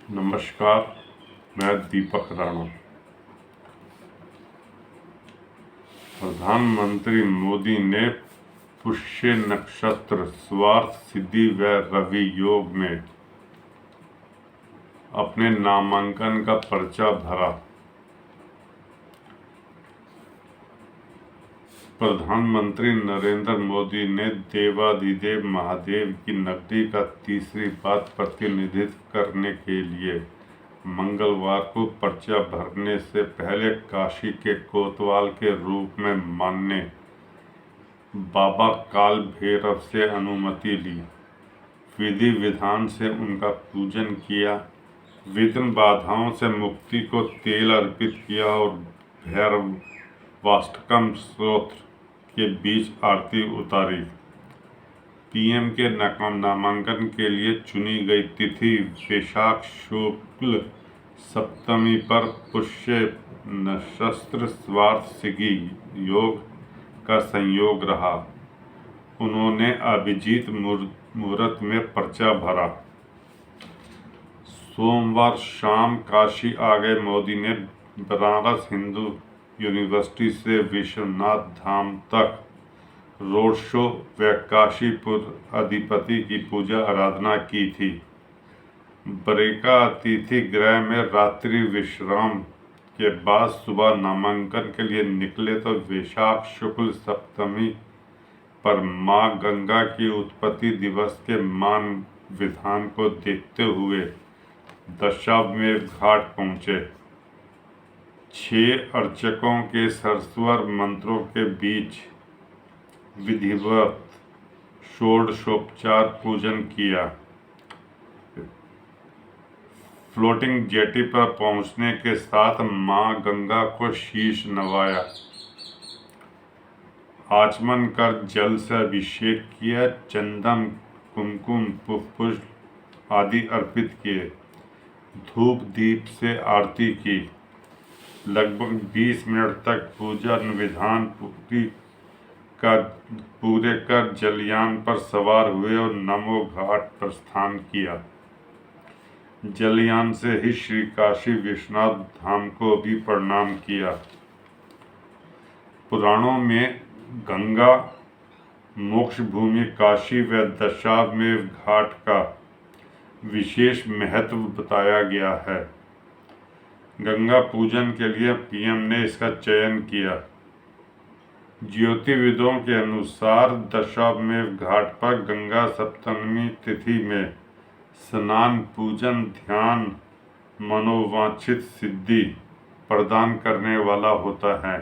नमस्कार, मैं दीपक राणा। प्रधानमंत्री मोदी ने पुष्य नक्षत्र, स्वार्थ सिद्धि व रवि योग में अपने नामांकन का पर्चा भरा। प्रधानमंत्री नरेंद्र मोदी ने देवाधिदेव महादेव की नगरी का तीसरी बार प्रतिनिधित्व करने के लिए मंगलवार को पर्चा भरने से पहले काशी के कोतवाल के रूप में मानने बाबा काल भैरव से अनुमति ली। विधि विधान से उनका पूजन किया, विघ्न बाधाओं से मुक्ति को तेल अर्पित किया और भैरव वाष्टकम स्तोत्र के बीच आरती उतारी। पीएम के नामांकन के लिए चुनी गई तिथि वैशाख शुक्ल सप्तमी पर पुष्य नक्षत्र स्वार्थ सिद्धि योग का संयोग रहा। उन्होंने अभिजीत मुहूर्त में पर्चा भरा। सोमवार शाम काशी आ गए मोदी ने बनारस हिंदू यूनिवर्सिटी से विश्वनाथ धाम तक रोड शो व काशीपुर अधिपति की पूजा आराधना की थी। बरिका अतिथि गृह में रात्रि विश्राम के बाद सुबह नामांकन के लिए निकले तो वैशाख शुक्ल सप्तमी पर मां गंगा की उत्पत्ति दिवस के मान विधान को देखते हुए दशाश्वमेध घाट पहुंचे। 6 अर्चकों के सरस्वर मंत्रों के बीच विधिवत षोडशोपचार पूजन किया। फ्लोटिंग जेटी पर पहुंचने के साथ मां गंगा को शीश नवाया, आचमन कर जल से अभिषेक किया, चंदन कुमकुम पुष्प आदि अर्पित किए, धूप दीप से आरती की। लगभग 20 मिनट तक पूजा विधान पूरे कर जलयान पर सवार हुए और नमो घाट प्रस्थान किया। जलयान से ही श्री काशी विश्वनाथ धाम को भी प्रणाम किया। पुराणों में गंगा मोक्ष भूमि काशी व दशाश्वमेध घाट का विशेष महत्व बताया गया है। गंगा पूजन के लिए पीएम ने इसका चयन किया। ज्योतिर्विदों के अनुसार दशाश्वमेध घाट पर गंगा सप्तमी तिथि में स्नान, पूजन, ध्यान मनोवांछित सिद्धि प्रदान करने वाला होता है।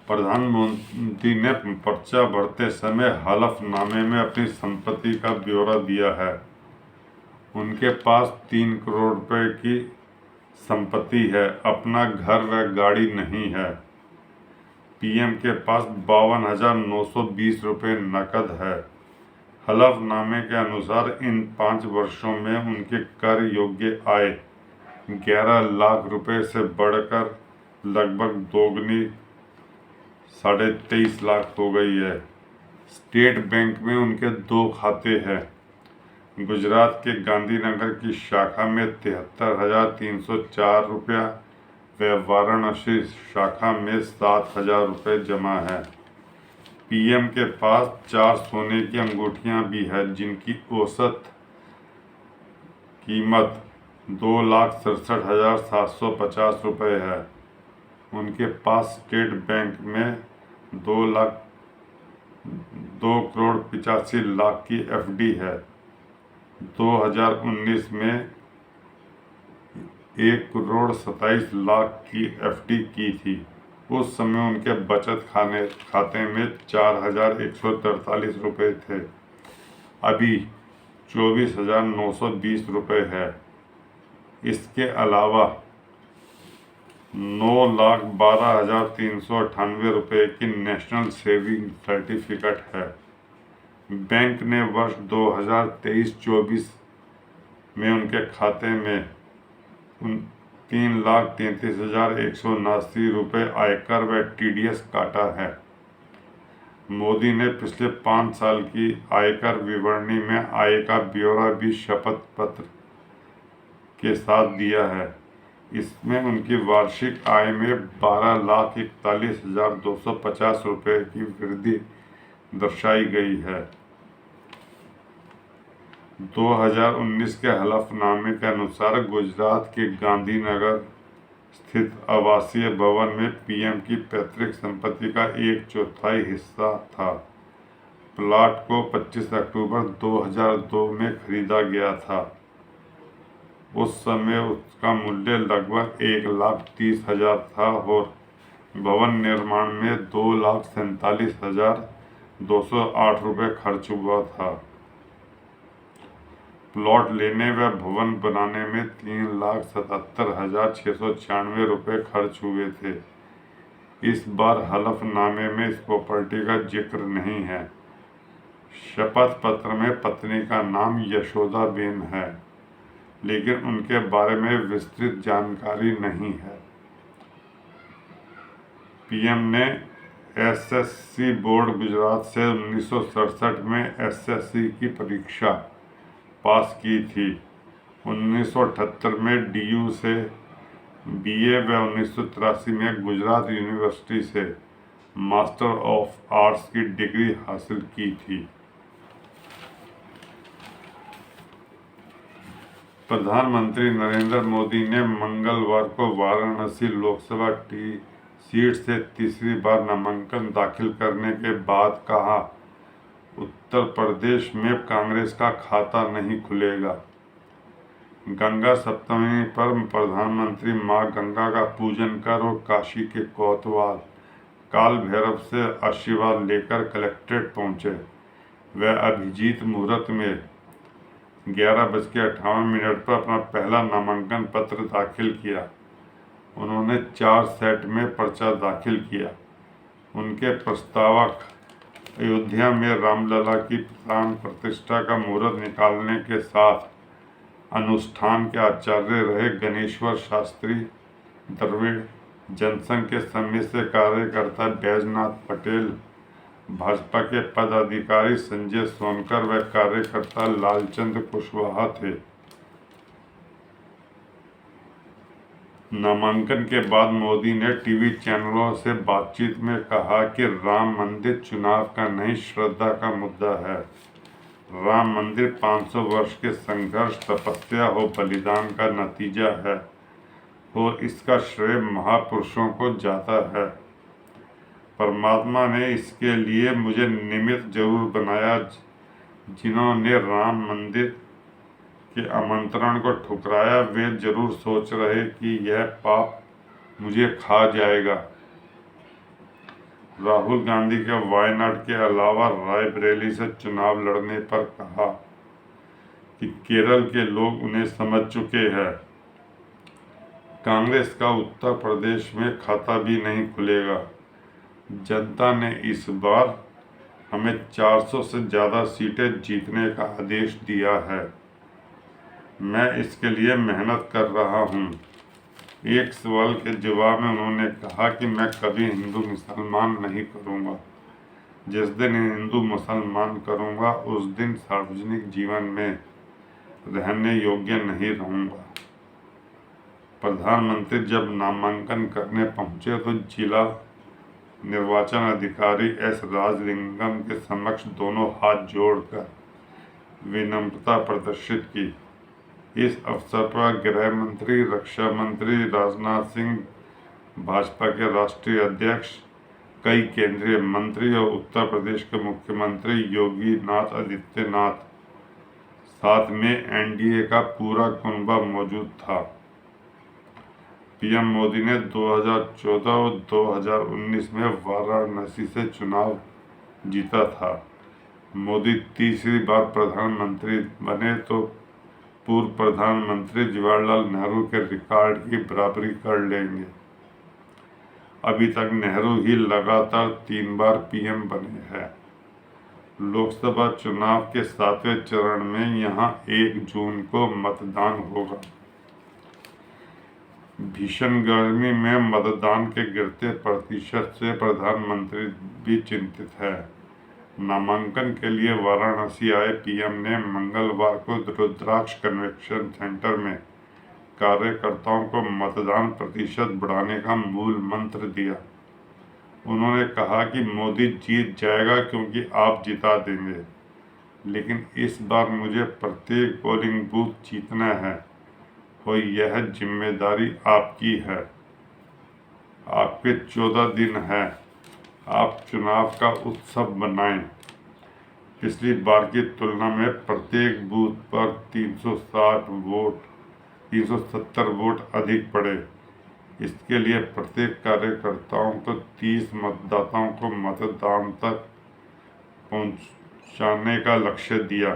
प्रधानमंत्री ने पर्चा भरते समय हलफनामे में अपनी संपत्ति का ब्यौरा दिया है। उनके पास 3 करोड़ रुपए की संपत्ति है, अपना घर व गाड़ी नहीं है। पीएम के पास 52,920 रुपये नकद है। हलफनामे के अनुसार इन 5 वर्षों में उनके कर योग्य आय 11 लाख रुपए से बढ़कर लगभग दोगुनी 23.5 लाख हो गई है। स्टेट बैंक में उनके 2 खाते हैं। गुजरात के गांधीनगर की शाखा में 73,304 रुपया व वाराणसी शाखा में 7,000 रुपये जमा है। पीएम के पास 4 सोने की अंगूठियां भी है, जिनकी औसत कीमत 2,67,750 रुपये है। उनके पास स्टेट बैंक में 2,85,00,000 की एफडी है। 2019 में 1,27,00,000 की एफडी की थी। उस समय उनके बचत खाते में 4,143 रुपये थे। अभी 24,920 रुपये है। इसके अलावा 9,12,398 रुपये की नेशनल सेविंग सर्टिफिकेट है। बैंक ने वर्ष 2023-24 में उनके खाते में 3,33,179 रुपये आयकर व टीडीएस काटा है। मोदी ने पिछले 5 साल की आयकर विवरणी में आय का ब्यौरा भी शपथ पत्र के साथ दिया है। इसमें उनकी वार्षिक आय में 12,41,250 रुपये की वृद्धि दर्शाई गई है। 2019 के हलफनामे के अनुसार गुजरात के गांधीनगर स्थित आवासीय भवन में पीएम की पैतृक संपत्ति का 1/4 हिस्सा था। प्लॉट को 25 अक्टूबर 2002 में खरीदा गया था। उस समय उसका मूल्य लगभग 1,30,000 था और भवन निर्माण में 2,47,208 रुपये खर्च हुआ था। प्लॉट लेने व भवन बनाने में 3,77,696 रुपये खर्च हुए थे। इस बार हलफनामे में इस प्रॉपर्टी का जिक्र नहीं है। शपथ पत्र में पत्नी का नाम यशोदाबेन है, लेकिन उनके बारे में विस्तृत जानकारी नहीं है। पीएम ने एसएससी बोर्ड गुजरात से 1967 में एसएससी की परीक्षा पास की थी। 1978 में डीयू से बीए व 1983 में गुजरात यूनिवर्सिटी से मास्टर ऑफ आर्ट्स की डिग्री हासिल की थी। प्रधानमंत्री नरेंद्र मोदी ने मंगलवार को वाराणसी लोकसभा सीट से तीसरी बार नामांकन दाखिल करने के बाद कहा, उत्तर प्रदेश में कांग्रेस का खाता नहीं खुलेगा। गंगा सप्तमी पर प्रधानमंत्री मां गंगा का पूजन कर और काशी के कोतवाल काल भैरव से आशीर्वाद लेकर कलेक्ट्रेट पहुंचे। वह अभिजीत मुहूर्त में 11:58 पर अपना पहला नामांकन पत्र दाखिल किया। उन्होंने 4 सेट में पर्चा दाखिल किया। उनके प्रस्तावक अयोध्या में रामलला की प्राण प्रतिष्ठा का मुहूर्त निकालने के साथ अनुष्ठान के आचार्य रहे गणेश्वर शास्त्री द्रविड़ जनसंघ के समय से कार्यकर्ता बैजनाथ पटेल, भाजपा के पदाधिकारी संजय सोनकर व कार्यकर्ता लालचंद कुशवाहा थे। नामांकन के बाद मोदी ने टीवी चैनलों से बातचीत में कहा कि राम मंदिर चुनाव का नहीं, श्रद्धा का मुद्दा है। राम मंदिर 500 वर्ष के संघर्ष, तपस्या और बलिदान का नतीजा है और इसका श्रेय महापुरुषों को जाता है। परमात्मा ने इसके लिए मुझे निमित्त जरूर बनाया। जिन्होंने राम मंदिर के आमंत्रण को ठुकराया वे जरूर सोच रहे कि यह पाप मुझे खा जाएगा। राहुल गांधी के वायनाड के अलावा रायबरेली से चुनाव लड़ने पर कहा कि केरल के लोग उन्हें समझ चुके हैं। कांग्रेस का उत्तर प्रदेश में खाता भी नहीं खुलेगा। जनता ने इस बार हमें 400 से ज़्यादा सीटें जीतने का आदेश दिया है। मैं इसके लिए मेहनत कर रहा हूँ। एक सवाल के जवाब में उन्होंने कहा कि मैं कभी हिंदू मुसलमान नहीं करूँगा। जिस दिन हिंदू मुसलमान करूँगा उस दिन सार्वजनिक जीवन में रहने योग्य नहीं रहूँगा। प्रधानमंत्री जब नामांकन करने पहुँचे तो जिला निर्वाचन अधिकारी एस राजलिंगम के समक्ष दोनों हाथ जोड़कर विनम्रता प्रदर्शित की। इस अवसर पर गृह मंत्री, रक्षा मंत्री राजनाथ सिंह, भाजपा के राष्ट्रीय अध्यक्ष, कई केंद्रीय मंत्री और उत्तर प्रदेश के मुख्यमंत्री योगी आदित्यनाथ, साथ में एनडीए का पूरा कुनबा मौजूद था। पीएम मोदी ने 2014 और 2019 में वाराणसी से चुनाव जीता था। मोदी तीसरी बार प्रधानमंत्री बने तो पूर्व प्रधानमंत्री जवाहरलाल नेहरू के रिकॉर्ड की बराबरी कर लेंगे। अभी तक नेहरू ही लगातार 3 बार पीएम बने हैं। लोकसभा चुनाव के 7वें चरण में यहां 1 जून को मतदान होगा। भीषण गर्मी में मतदान के गिरते प्रतिशत से प्रधानमंत्री भी चिंतित है। नामांकन के लिए वाराणसी आए पीएम ने मंगलवार को रुद्राक्ष कन्वेंशन सेंटर में कार्यकर्ताओं को मतदान प्रतिशत बढ़ाने का मूल मंत्र दिया। उन्होंने कहा कि मोदी जीत जाएगा क्योंकि आप जिता देंगे, लेकिन इस बार मुझे प्रत्येक पोलिंग बूथ जीतना है और यह जिम्मेदारी आपकी है। आपके 14 दिन हैं, आप चुनाव का उत्सव बनाएं। पिछली बार की तुलना में प्रत्येक बूथ पर 370 वोट अधिक पड़े। इसके लिए प्रत्येक कार्यकर्ताओं को 30 मतदाताओं को मतदान तक पहुंचाने का लक्ष्य दिया।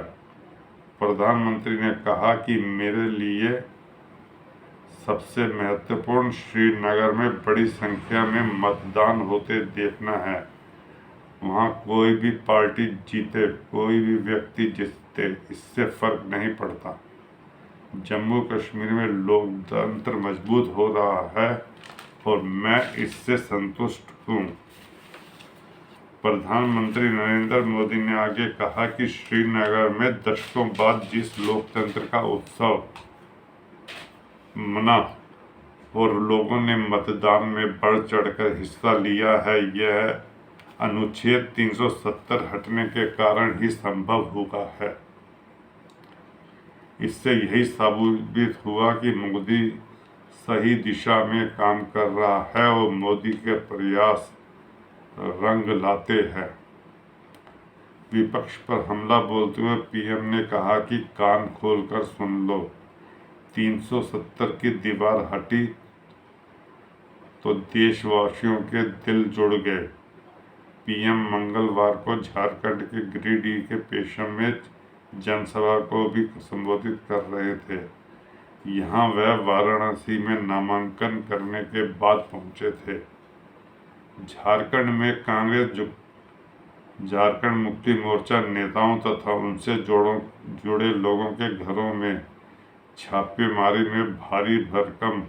प्रधानमंत्री ने कहा कि मेरे लिए सबसे महत्वपूर्ण श्रीनगर में बड़ी संख्या में मतदान होते देखना है। वहाँ कोई भी पार्टी जीते, कोई भी व्यक्ति जीते, इससे फर्क नहीं पड़ता। जम्मू कश्मीर में लोकतंत्र मजबूत हो रहा है और मैं इससे संतुष्ट हूँ। प्रधानमंत्री नरेंद्र मोदी ने आगे कहा कि श्रीनगर में दशकों बाद जिस लोकतंत्र का उत्सव मना और लोगों ने मतदान में बढ़ चढ़कर हिस्सा लिया है, यह अनुच्छेद 370 हटने के कारण ही संभव हुआ है। इससे यही साबित हुआ कि मोदी सही दिशा में काम कर रहा है और मोदी के प्रयास रंग लाते हैं। विपक्ष पर हमला बोलते हुए पीएम ने कहा कि कान खोलकर सुन लो, 370 की दीवार हटी तो देशवासियों के दिल जुड़ गए। पीएम मंगलवार को झारखंड के गिरिडीह के पेशम में जनसभा को भी संबोधित कर रहे थे। यहाँ वह वाराणसी में नामांकन करने के बाद पहुंचे थे। झारखंड में कांग्रेस झारखंड मुक्ति मोर्चा नेताओं तथा उनसे जुड़े लोगों के घरों में छापेमारी में भारी भरकम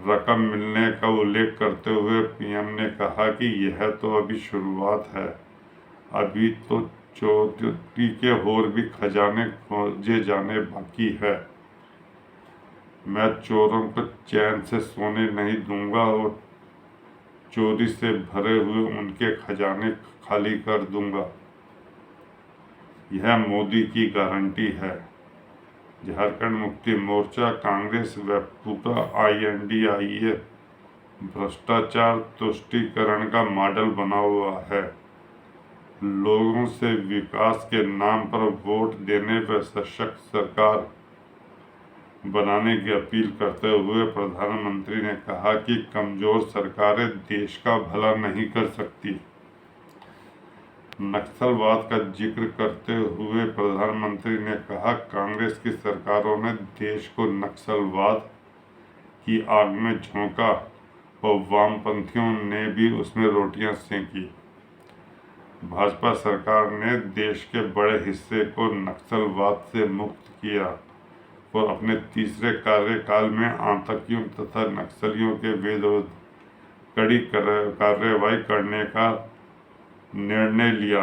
रकम मिलने का उल्लेख करते हुए पीएम ने कहा कि यह तो अभी शुरुआत है, अभी तो चोरी के और भी खजाने खोजे जाने बाकी है। मैं चोरों को चैन से सोने नहीं दूंगा और चोरी से भरे हुए उनके खजाने खाली कर दूंगा। यह मोदी की गारंटी है। झारखंड मुक्ति मोर्चा कांग्रेस व पूरा INDIA भ्रष्टाचार तुष्टीकरण का मॉडल बना हुआ है। लोगों से विकास के नाम पर वोट देने व सशक्त सरकार बनाने की अपील करते हुए प्रधानमंत्री ने कहा कि कमजोर सरकारें देश का भला नहीं कर सकती। नक्सलवाद का जिक्र करते हुए प्रधानमंत्री ने कहा, कांग्रेस की सरकारों ने देश को नक्सलवाद की आग में झोंका और वामपंथियों ने भी उसमें रोटियां सेंकी। भाजपा सरकार ने देश के बड़े हिस्से को नक्सलवाद से मुक्त किया और अपने तीसरे कार्यकाल में आतंकियों तथा नक्सलियों के विरुद्ध कड़ी कार्रवाई करने का निर्णय लिया।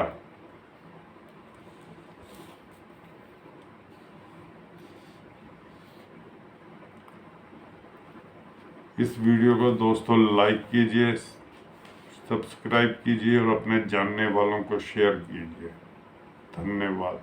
इस वीडियो को दोस्तों लाइक कीजिए, सब्सक्राइब कीजिए और अपने जानने वालों को शेयर कीजिए। धन्यवाद।